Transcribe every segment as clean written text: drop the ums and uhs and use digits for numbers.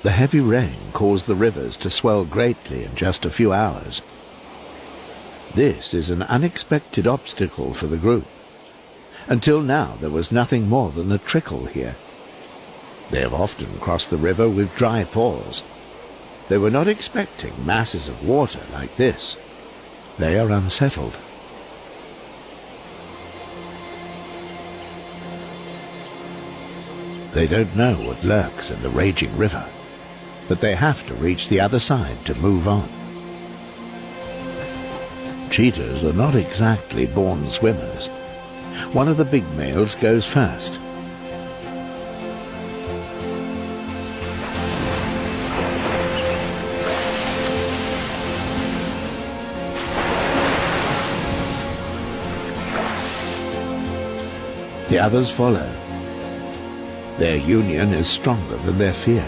The heavy rain caused the rivers to swell greatly in just a few hours. This is an unexpected obstacle for the group. Until now there was nothing more than a trickle here. They have often crossed the river with dry paws. They were not expecting masses of water like this. They are unsettled. They don't know what lurks in the raging river, but they have to reach the other side to move on. Cheetahs are not exactly born swimmers. One of the big males goes first. The others follow. Their union is stronger than their fear.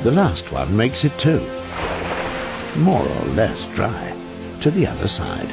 The last one makes it too, more or less dry, to the other side.